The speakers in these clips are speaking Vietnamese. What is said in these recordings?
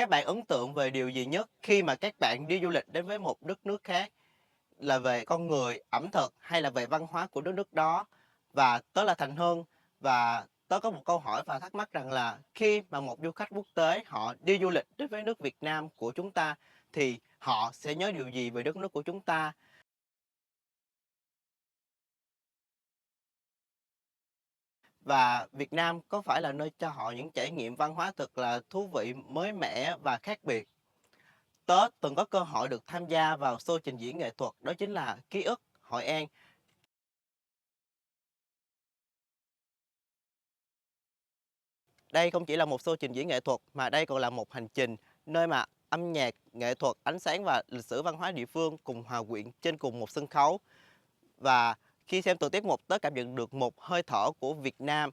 Các bạn ấn tượng về điều gì nhất khi mà các bạn đi du lịch đến với một đất nước khác? Là về con người, ẩm thực hay là về văn hóa của đất nước đó? Và tớ là Thành Hưng và tớ có một câu hỏi và thắc mắc rằng là khi mà một du khách quốc tế họ đi du lịch đến với nước Việt Nam của chúng ta thì họ sẽ nhớ điều gì về đất nước của chúng ta? Và Việt Nam có phải là nơi cho họ những trải nghiệm văn hóa thật là thú vị, mới mẻ và khác biệt? Tớ từng có cơ hội được tham gia vào show trình diễn nghệ thuật đó chính là Ký ức Hội An. Đây không chỉ là một show trình diễn nghệ thuật mà đây còn là một hành trình nơi mà âm nhạc, nghệ thuật, ánh sáng và lịch sử văn hóa địa phương cùng hòa quyện trên cùng một sân khấu. Và khi xem từng tiết mục, tớ cảm nhận được một hơi thở của Việt Nam,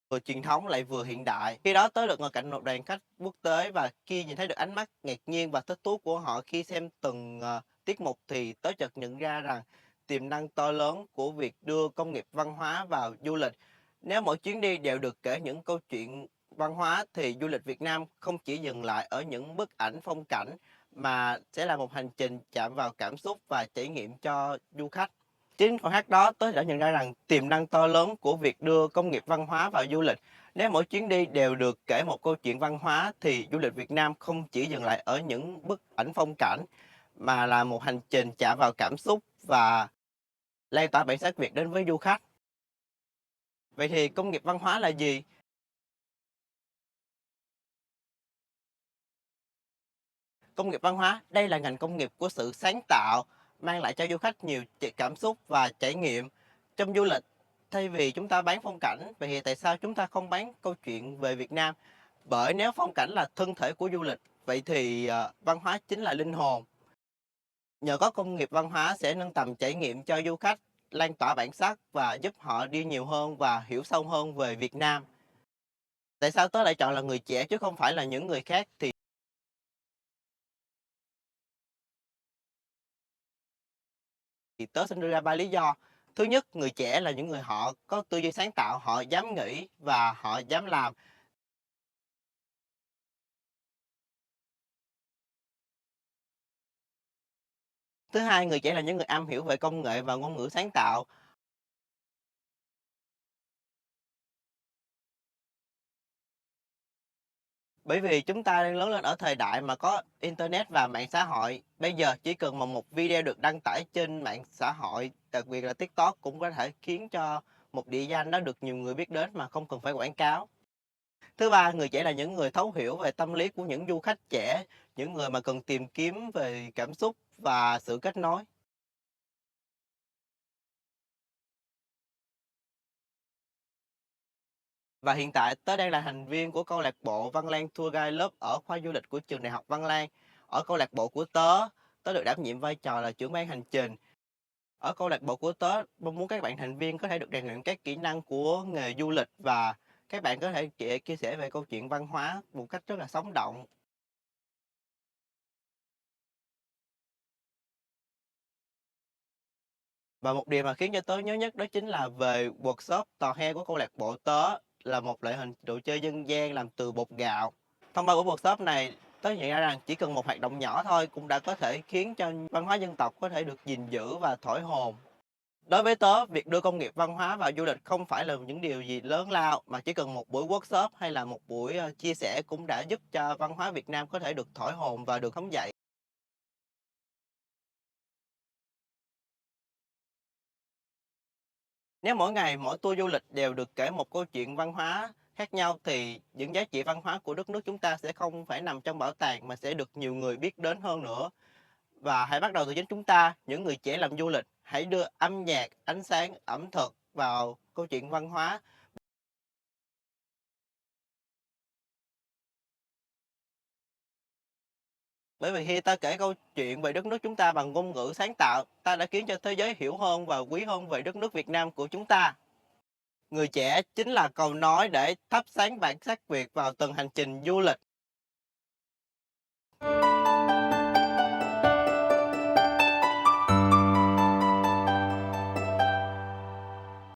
vừa truyền thống lại vừa hiện đại. Khi đó tớ được ngồi cạnh một đoàn khách quốc tế và khi nhìn thấy được ánh mắt ngạc nhiên và thích thú của họ khi xem từng tiết mục thì tớ chợt nhận ra rằng tiềm năng to lớn của việc đưa công nghiệp văn hóa vào du lịch. Nếu mỗi chuyến đi đều được kể những câu chuyện văn hóa thì du lịch Việt Nam không chỉ dừng lại ở những bức ảnh phong cảnh mà sẽ là một hành trình chạm vào cảm xúc và trải nghiệm cho du khách. Chính khoảnh khắc đó tôi đã nhận ra rằng tiềm năng to lớn của việc đưa công nghiệp văn hóa vào du lịch. Nếu mỗi chuyến đi đều được kể một câu chuyện văn hóa thì du lịch Việt Nam không chỉ dừng lại ở những bức ảnh phong cảnh mà là một hành trình chạm vào cảm xúc và lan tỏa bản sắc Việt đến với du khách. Vậy thì công nghiệp văn hóa là gì? Công nghiệp văn hóa, đây là ngành công nghiệp của sự sáng tạo, mang lại cho du khách nhiều cảm xúc và trải nghiệm. Trong du lịch, thay vì chúng ta bán phong cảnh, vậy thì tại sao chúng ta không bán câu chuyện về Việt Nam? Bởi nếu phong cảnh là thân thể của du lịch, vậy thì văn hóa chính là linh hồn. Nhờ có công nghiệp văn hóa sẽ nâng tầm trải nghiệm cho du khách, lan tỏa bản sắc và giúp họ đi nhiều hơn và hiểu sâu hơn về Việt Nam. Tại sao tớ lại chọn là người trẻ chứ không phải là những người khác thì tớ xin đưa ra 3 lý do. Thứ nhất, người trẻ là những người họ có tư duy sáng tạo, họ dám nghĩ và họ dám làm. Thứ hai, người trẻ là những người am hiểu về công nghệ và ngôn ngữ sáng tạo. Bởi vì chúng ta đang lớn lên ở thời đại mà có internet và mạng xã hội. Bây giờ chỉ cần mà một video được đăng tải trên mạng xã hội, đặc biệt là TikTok cũng có thể khiến cho một địa danh đó được nhiều người biết đến mà không cần phải quảng cáo. Thứ ba, người trẻ là những người thấu hiểu về tâm lý của những du khách trẻ, những người mà cần tìm kiếm về cảm xúc và sự kết nối. Và hiện tại tớ đang là thành viên của câu lạc bộ Văn Lang Tour Guide Lớp ở khoa du lịch của trường Đại học Văn Lang. Ở câu lạc bộ của tớ, tớ được đảm nhiệm vai trò là trưởng ban hành trình. Ở câu lạc bộ của tớ, mong muốn các bạn thành viên có thể được rèn luyện các kỹ năng của nghề du lịch và các bạn có thể chia sẻ về câu chuyện văn hóa một cách rất là sống động. Và một điều mà khiến cho tớ nhớ nhất đó chính là về workshop tò he của câu lạc bộ tớ là một loại hình đồ chơi dân gian làm từ bột gạo. Thông qua buổi workshop này, tớ nhận ra rằng chỉ cần một hoạt động nhỏ thôi cũng đã có thể khiến cho văn hóa dân tộc có thể được gìn giữ và thổi hồn. Đối với tớ, việc đưa công nghiệp văn hóa vào du lịch không phải là những điều gì lớn lao mà chỉ cần một buổi workshop hay là một buổi chia sẻ cũng đã giúp cho văn hóa Việt Nam có thể được thổi hồn và được sống dậy. Nếu mỗi ngày mỗi tour du lịch đều được kể một câu chuyện văn hóa khác nhau thì những giá trị văn hóa của đất nước chúng ta sẽ không phải nằm trong bảo tàng mà sẽ được nhiều người biết đến hơn nữa. Và hãy bắt đầu từ chính chúng ta, những người trẻ làm du lịch, hãy đưa âm nhạc, ánh sáng, ẩm thực vào câu chuyện văn hóa. Bởi vì khi ta kể câu chuyện về đất nước chúng ta bằng ngôn ngữ sáng tạo, ta đã khiến cho thế giới hiểu hơn và quý hơn về đất nước Việt Nam của chúng ta. Người trẻ chính là cầu nói để thắp sáng bản sắc Việt vào từng hành trình du lịch.